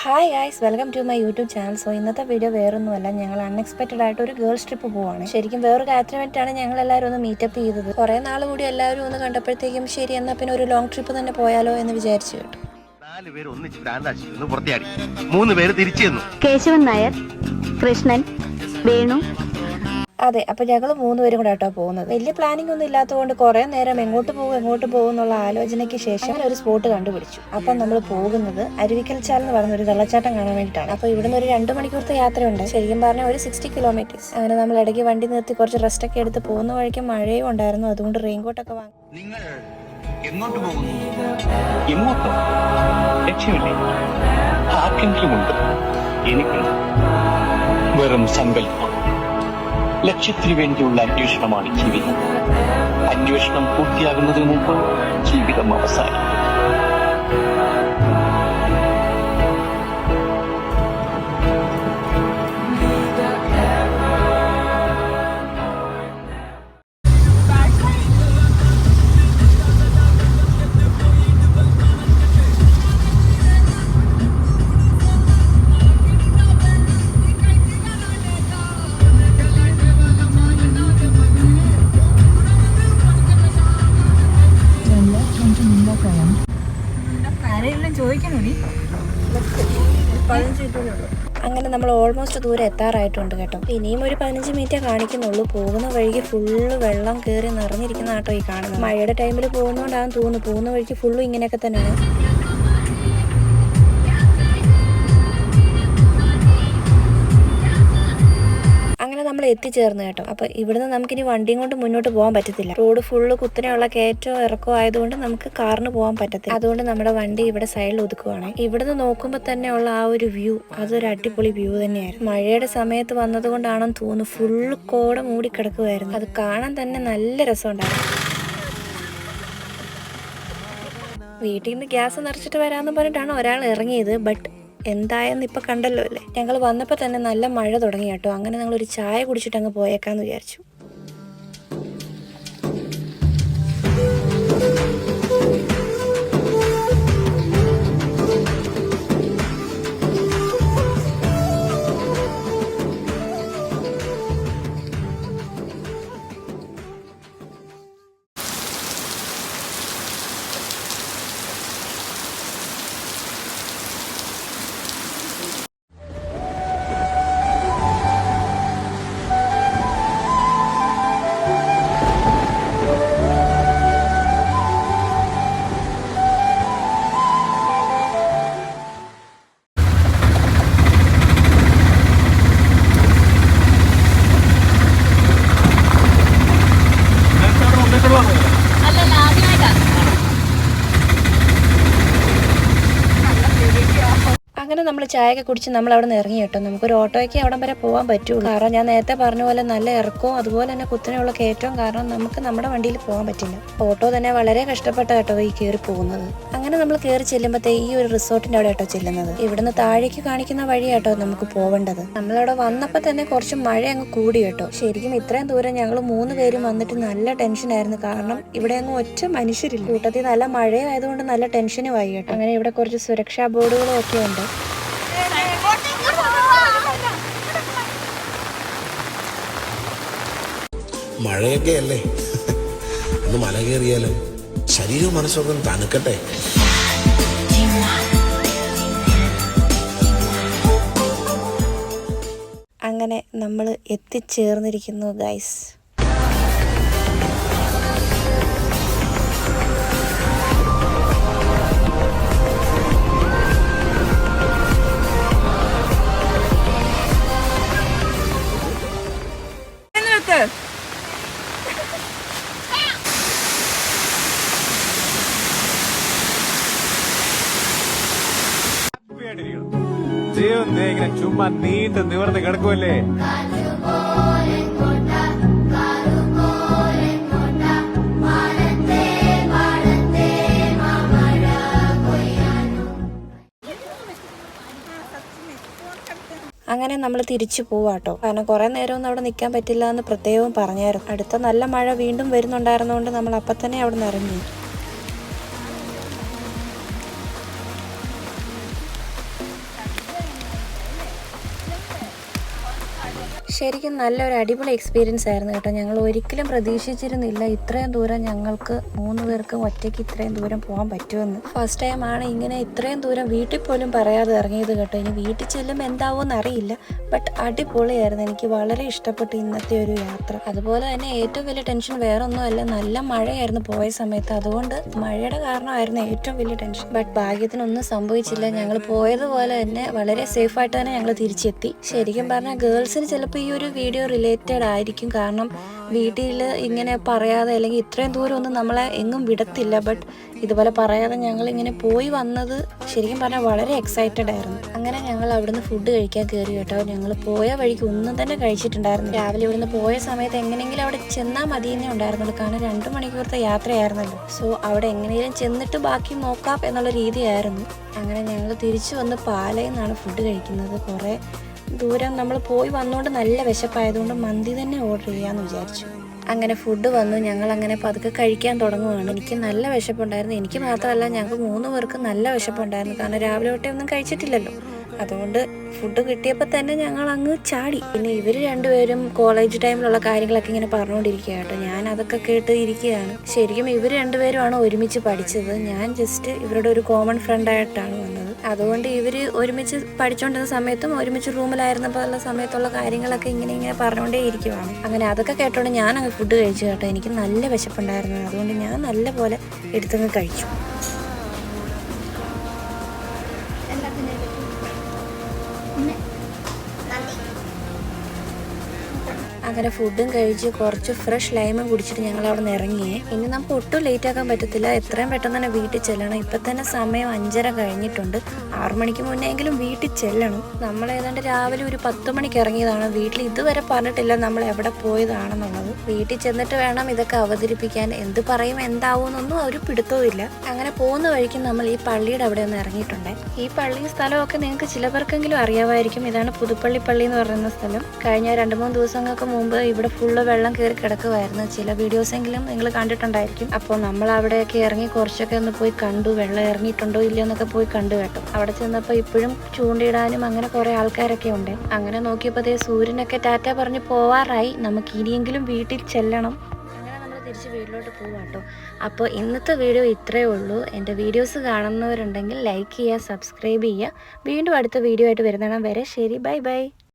Hi guys, welcome to my YouTube channel. So ഇന്നത്തെ video വേറൊന്നുമല്ല, ഞങ്ങൾ അൺഎക്സ്പെക്റ്റഡ് ആയിട്ട് ഒരു ഗേൾസ് ട്രിപ്പ് പോവാണ്. ശരിക്കും വേറൊരു കാര്യത്തിന് വേണ്ടിയിട്ടാണ് ഞങ്ങൾ എല്ലാവരും ഒന്ന് മീറ്റപ്പ് ചെയ്തത്. കുറേ നാൾ കൂടി എല്ലാവരും ഒന്ന് കണ്ടപ്പോഴത്തേക്കും ശരി എന്നാൽ പിന്നെ ഒരു ലോങ് ട്രിപ്പ് തന്നെ പോയാലോ എന്ന് വിചാരിച്ചു കേട്ടോ. 4 പേര് ഒന്നിച്ച് ഭ്രാന്താശി പുറത്തിയാടി, 3 പേര് തിരിച്ചു തന്നു. കേശവൻ നായർ, കൃഷ്ണൻ, വേണു. അതെ, അപ്പൊ ഞങ്ങൾ 3 പേരും കൂടെ കേട്ടോ പോകുന്നത്. വലിയ പ്ലാനിംഗ് ഒന്നും ഇല്ലാത്തതുകൊണ്ട് കുറെ നേരം എങ്ങോട്ട് പോകും എന്നുള്ള ആലോചനയ്ക്ക് ശേഷം ഒരു സ്പോട്ട് കണ്ടുപിടിച്ചു. അപ്പം നമ്മൾ പോകുന്നത് അരുവിക്കൽ ചാൽ എന്ന് പറഞ്ഞ ഒരു വെള്ളച്ചാട്ടം കാണാൻ വേണ്ടിയിട്ടാണ്. അപ്പൊ ഇവിടുന്ന് ഒരു 2 മണിക്കൂറത്തെ യാത്രയുണ്ട്. ശരിക്കും പറഞ്ഞാൽ ഒരു 60 കിലോമീറ്റേഴ്സ്. അങ്ങനെ നമ്മൾ ഇടയ്ക്ക് വണ്ടി നിർത്തി കുറച്ച് റെസ്റ്റ് ഒക്കെ എടുത്ത് പോകുന്ന വഴിക്ക് മഴയും ഉണ്ടായിരുന്നു. അതുകൊണ്ട് റെയിൻകോട്ടൊക്കെ വാങ്ങി. നിങ്ങൾ എങ്ങോട്ട് പോകുന്നു? എങ്ങോട്ടോ? ലക്ഷ്യമില്ലേ? ആർക്കെങ്കിലുമുണ്ട്? എനിക്കുണ്ട്. വെറും സങ്കല്പം. ലക്ഷ്യത്തിനു വേണ്ടിയുള്ള അന്വേഷണമാണ് ജീവിതം. അന്വേഷണം പൂർത്തിയാകുന്നതിന് മുമ്പ് ജീവിതം അവസാനിക്കും. അങ്ങനെ നമ്മൾ ഓൾമോസ്റ്റ് ദൂരെ എത്താറായിട്ടുണ്ട് കേട്ടോ. ഇനിയും ഒരു 15 മിനിറ്റേ കാണിക്കുന്നുള്ളൂ. പോകുന്ന വഴിക്ക് ഫുള്ള് വെള്ളം കയറി നിറഞ്ഞിരിക്കുന്ന കേട്ടോ ഈ കാണുന്നത്. മഴയുടെ ടൈമിൽ പോകുന്നതുകൊണ്ടാണെന്ന് തോന്നുന്നു. പോകുന്ന വഴിക്ക് ഫുള്ളും ഇങ്ങനെയൊക്കെ തന്നെയാണ്. അങ്ങനെ നമ്മൾ എത്തിച്ചേർന്ന് കേട്ടോ. അപ്പൊ ഇവിടുന്ന് നമുക്കിനി വണ്ടിയും കൊണ്ട് മുന്നോട്ട് പോകാൻ പറ്റത്തില്ല. റോഡ് ഫുള്ള് കുത്തനെയുള്ള കയറ്റവും ഇറക്കവും ആയതുകൊണ്ട് നമുക്ക് കാറിന് പോകാൻ പറ്റത്തില്ല. അതുകൊണ്ട് നമ്മുടെ വണ്ടി ഇവിടെ സൈഡിൽ ഒതുക്കുവാണ്. ഇവിടുന്ന് നോക്കുമ്പോൾ തന്നെ ഉള്ള ആ ഒരു വ്യൂ, അതൊരു അടിപൊളി വ്യൂ തന്നെയായിരുന്നു. മഴയുടെ സമയത്ത് വന്നത് കൊണ്ടാണെന്ന് തോന്നുന്നു ഫുള്ള് കോട മൂടി കിടക്കുമായിരുന്നു. അത് കാണാൻ തന്നെ നല്ല രസമുണ്ടായിരുന്നു. വീട്ടിൽ നിന്ന് ഗ്യാസ് നിറച്ചിട്ട് വരാമെന്ന് പറഞ്ഞിട്ടാണ് ഒരാൾ ഇറങ്ങിയത്. ബട്ട് എന്തായെന്ന് ഇപ്പം കണ്ടല്ലോ അല്ലേ. ഞങ്ങൾ വന്നപ്പോൾ തന്നെ നല്ല മഴ തുടങ്ങി കേട്ടോ. അങ്ങനെ ഞങ്ങളൊരു ചായ കുടിച്ചിട്ട് അങ്ങ് പോയേക്കാന്ന് വിചാരിച്ചു. അങ്ങനെ നമ്മൾ ചായയൊക്കെ കുടിച്ച് നമ്മൾ അവിടെ നിന്ന് ഇറങ്ങി കേട്ടോ. നമുക്കൊരു ഓട്ടോയ്ക്ക് അവിടം വരെ പോകാൻ പറ്റുള്ളൂ. കാരണം ഞാൻ നേരത്തെ പറഞ്ഞ പോലെ നല്ല ഇറക്കവും അതുപോലെ തന്നെ കുത്തനെയുള്ള കയറ്റവും കാരണം നമുക്ക് നമ്മുടെ വണ്ടിയിൽ പോകാൻ പറ്റില്ല. ഓട്ടോ തന്നെ വളരെ കഷ്ടപ്പെട്ട കേട്ടോ ഈ കയറി പോകുന്നത്. അങ്ങനെ നമ്മൾ കയറി ചെല്ലുമ്പോഴത്തേ ഈ ഒരു റിസോർട്ടിന്റെ അവിടെ കേട്ടോ ചെല്ലുന്നത്. ഇവിടുന്ന് താഴേക്ക് കാണിക്കുന്ന വഴി കേട്ടോ നമുക്ക് പോവേണ്ടത്. നമ്മളവിടെ വന്നപ്പോൾ തന്നെ കുറച്ച് മഴ അങ്ങ് കൂടി കേട്ടോ. ശരിക്കും ഇത്രയും ദൂരം ഞങ്ങൾ 3 പേരും വന്നിട്ട് നല്ല ടെൻഷനായിരുന്നു. കാരണം ഇവിടെ അങ്ങ് ഒറ്റ മനുഷ്യരില്ല. കൂട്ടത്തിൽ നല്ല മഴയായതുകൊണ്ട് നല്ല ടെൻഷനുമായി കേട്ടോ. അങ്ങനെ ഇവിടെ കുറച്ച് സുരക്ഷാ ബോർഡുകളും ഒക്കെ ഉണ്ട്. മഴയൊക്കെ അല്ലേ, ഒന്ന് മല കയറിയാലോ? ശരീരവും മനസ്സൊക്കെ തണുക്കട്ടെ. അങ്ങനെ നമ്മൾ എത്തിച്ചേർന്നിരിക്കുന്നു ഗൈസ്. ഇങ്ങനെ ചുമ്മാ നീത്ത് നിവർന്ന് കിടക്കുമല്ലേ. അങ്ങനെ നമ്മൾ തിരിച്ചു പോവാട്ടോ. കാരണം കുറെ നേരമൊന്നും അവിടെ നിൽക്കാൻ പറ്റില്ല എന്ന് പ്രത്യേകം പറഞ്ഞായിരുന്നു. അടുത്ത നല്ല മഴ വീണ്ടും വരുന്നുണ്ടായിരുന്നതുകൊണ്ട് നമ്മൾ അപ്പം തന്നെ അവിടെ നിന്ന് ഇറങ്ങി. ശരിക്കും നല്ലൊരു അടിപൊളി എക്സ്പീരിയൻസ് ആയിരുന്നു കേട്ടോ. ഞങ്ങൾ ഒരിക്കലും പ്രതീക്ഷിച്ചിരുന്നില്ല ഇത്രയും ദൂരം ഞങ്ങൾക്ക് 3 പേർക്കും ഒറ്റയ്ക്ക് ഇത്രയും ദൂരം പോകാൻ പറ്റുമെന്ന്. ഫസ്റ്റ് ടൈമാണ് ഇങ്ങനെ ഇത്രയും ദൂരം വീട്ടിൽ പോലും പറയാതെ ഇറങ്ങിയത് കേട്ടോ. ഇനി വീട്ടിൽ ചെല്ലുമ്പോൾ എന്താവുമെന്ന് അറിയില്ല. ബട്ട് അടിപൊളിയായിരുന്നു. എനിക്ക് വളരെ ഇഷ്ടപ്പെട്ടു ഇന്നത്തെ ഒരു യാത്ര. അതുപോലെ തന്നെ ഏറ്റവും വലിയ ടെൻഷൻ വേറെ ഒന്നുമല്ല, നല്ല മഴയായിരുന്നു പോയ സമയത്ത്. അതുകൊണ്ട് മഴയുടെ കാരണമായിരുന്നു ഏറ്റവും വലിയ ടെൻഷൻ. ബട്ട് ഭാഗ്യത്തിനൊന്നും സംഭവിച്ചില്ല. ഞങ്ങൾ പോയതുപോലെ തന്നെ വളരെ സേഫായിട്ട് തന്നെ ഞങ്ങൾ തിരിച്ചെത്തി. ശരിക്കും പറഞ്ഞാൽ ഗേൾസിന് ചിലപ്പോൾ ഈ ഒരു വീഡിയോ റിലേറ്റഡ് ആയിരിക്കും. കാരണം വീട്ടിൽ ഇങ്ങനെ പറയാതെ അല്ലെങ്കിൽ ഇത്രയും ദൂരം ഒന്നും നമ്മളെ എങ്ങും വിടത്തില്ല. ബട്ട് ഇതുപോലെ പറയാതെ ഞങ്ങൾ ഇങ്ങനെ പോയി വന്നത് ശരിക്കും പറഞ്ഞാൽ വളരെ എക്സൈറ്റഡ് ആയിരുന്നു. അങ്ങനെ ഞങ്ങൾ അവിടുന്ന് ഫുഡ് കഴിക്കാൻ കയറി കേട്ടോ. ഞങ്ങൾ പോയ വഴിക്ക് ഒന്നും തന്നെ കഴിച്ചിട്ടുണ്ടായിരുന്നു. രാവിലെ ഇവിടുന്ന് പോയ സമയത്ത് എങ്ങനെയെങ്കിലും അവിടെ ചെന്നാൽ മതിയെന്നേ ഉണ്ടായിരുന്നുള്ളൂ. കാരണം 2 മണിക്കൂറത്തെ യാത്രയായിരുന്നല്ലോ. സോ അവിടെ എങ്ങനെയും ചെന്നിട്ട് ബാക്കി നോക്കാം എന്നുള്ള രീതിയായിരുന്നു. അങ്ങനെ ഞങ്ങൾ തിരിച്ചു വന്ന് പാലയിൽ നിന്നാണ് ഫുഡ് കഴിക്കുന്നത്. കുറേ ദൂരം നമ്മൾ പോയി വന്നുകൊണ്ട് നല്ല വിശപ്പായതുകൊണ്ട് മന്തി തന്നെ ഓർഡർ ചെയ്യാമെന്ന് വിചാരിച്ചു. അങ്ങനെ ഫുഡ് വന്നു. ഞങ്ങൾ അങ്ങനെ പതുക്കെ കഴിക്കാൻ തുടങ്ങുകയാണ്. എനിക്ക് നല്ല വിശപ്പുണ്ടായിരുന്നു. എനിക്ക് മാത്രമല്ല, ഞങ്ങൾക്ക് 3 പേർക്ക് നല്ല വിശപ്പുണ്ടായിരുന്നു. കാരണം രാവിലെ തൊട്ടേ ഒന്നും കഴിച്ചിട്ടില്ലല്ലോ. അതുകൊണ്ട് ഫുഡ് കിട്ടിയപ്പോൾ തന്നെ ഞങ്ങൾ അങ്ങ് ചാടി. പിന്നെ ഇവർ 2 പേരും കോളേജ് ടൈമിലുള്ള കാര്യങ്ങളൊക്കെ ഇങ്ങനെ പറഞ്ഞുകൊണ്ടിരിക്കുക കേട്ടോ. ഞാൻ അതൊക്കെ കേട്ട് ഇരിക്കുകയാണ്. ശരിക്കും ഇവർ 2 പേരുമാണ് ഒരുമിച്ച് പഠിച്ചത്. ഞാൻ ജസ്റ്റ് ഇവരുടെ ഒരു കോമൺ ഫ്രണ്ടായിട്ടാണ് വന്നത്. അതുകൊണ്ട് ഇവർ ഒരുമിച്ച് പഠിച്ചുകൊണ്ടിരുന്ന സമയത്തും ഒരുമിച്ച് റൂമിലായിരുന്നപ്പോൾ സമയത്തുള്ള കാര്യങ്ങളൊക്കെ ഇങ്ങനെ പറഞ്ഞുകൊണ്ടേ ഇരിക്കുവാണ്. അങ്ങനെ അതൊക്കെ കേട്ടോണ്ട് ഞാൻ അങ്ങ് ഫുഡ് കഴിച്ചു കേട്ടോ. എനിക്ക് നല്ല വിശപ്പുണ്ടായിരുന്നു. അതുകൊണ്ട് ഞാൻ നല്ല പോലെ എടുത്തങ്ങ് കഴിച്ചു. അങ്ങനെ ഫുഡും കഴിച്ച് കുറച്ച് ഫ്രഷ് ലൈമും കുടിച്ചിട്ട് ഞങ്ങൾ അവിടെ നിന്ന് ഇറങ്ങിയേ. ഇനി നമുക്ക് ഒട്ടും ലേറ്റ് ആക്കാൻ പറ്റത്തില്ല. എത്രയും പെട്ടെന്ന് തന്നെ വീട്ടിൽ ചെല്ലണം. ഇപ്പം തന്നെ സമയം 5:30 കഴിഞ്ഞിട്ടുണ്ട്. 6 മണിക്ക് മുന്നെങ്കിലും വീട്ടിൽ ചെല്ലണം. നമ്മൾ ഏതാണ്ട് രാവിലെ ഒരു 10 മണിക്ക് ഇറങ്ങിയതാണ്. വീട്ടിൽ ഇതുവരെ പറഞ്ഞിട്ടില്ല നമ്മൾ എവിടെ പോയതാണെന്നുള്ളത്. വീട്ടിൽ ചെന്നിട്ട് വേണം ഇതൊക്കെ അവതരിപ്പിക്കാൻ. എന്ത് പറയും എന്താവും എന്നൊന്നും ഒരു പിടുത്തവുമില്ല. അങ്ങനെ പോകുന്ന വഴിക്ക് നമ്മൾ ഈ പള്ളിയുടെ അവിടെ ഒന്ന് ഇറങ്ങിയിട്ടുണ്ട്. ഈ പള്ളിയും സ്ഥലമൊക്കെ നിങ്ങൾക്ക് ചിലവർക്കെങ്കിലും അറിയാമായിരിക്കും. ഇതാണ് പുതുപ്പള്ളി പള്ളി എന്ന് പറയുന്ന സ്ഥലം. കഴിഞ്ഞ 2-3 ദിവസങ്ങൾക്ക് മുമ്പ് ഇവിടെ ഫുള്ള് വെള്ളം കയറി കിടക്കുമായിരുന്നു. ചില വീഡിയോസെങ്കിലും നിങ്ങൾ കണ്ടിട്ടുണ്ടായിരിക്കും. അപ്പോൾ നമ്മൾ അവിടെയൊക്കെ ഇറങ്ങി കുറച്ചൊക്കെ ഒന്ന് പോയി കണ്ടു. വെള്ളം ഇറങ്ങിയിട്ടുണ്ടോ ഇല്ലയോ എന്നൊക്കെ പോയി കണ്ടു കേട്ടോ. അവിടെ ചെന്നപ്പോൾ ഇപ്പോഴും ചൂണ്ടിയിടാനും അങ്ങനെ കുറേ ആൾക്കാരൊക്കെ ഉണ്ട്. അങ്ങനെ നോക്കിയപ്പോൾ സൂര്യനൊക്കെ ടാറ്റ പറഞ്ഞ് പോവാറായി. നമുക്ക് ഇനിയെങ്കിലും വീട്ടിൽ ചെല്ലണം. അങ്ങനെ നമ്മൾ തിരിച്ച് വീട്ടിലോട്ട് പോവാം കേട്ടോ. അപ്പോൾ ഇന്നത്തെ വീഡിയോ ഇത്രയേ ഉള്ളൂ. എൻ്റെ വീഡിയോസ് കാണുന്നവരുണ്ടെങ്കിൽ ലൈക്ക് ചെയ്യുക, സബ്സ്ക്രൈബ് ചെയ്യുക. വീണ്ടും അടുത്ത വീഡിയോ ആയിട്ട് വരുന്നിടം വരെ ശരി, ബൈ ബൈ.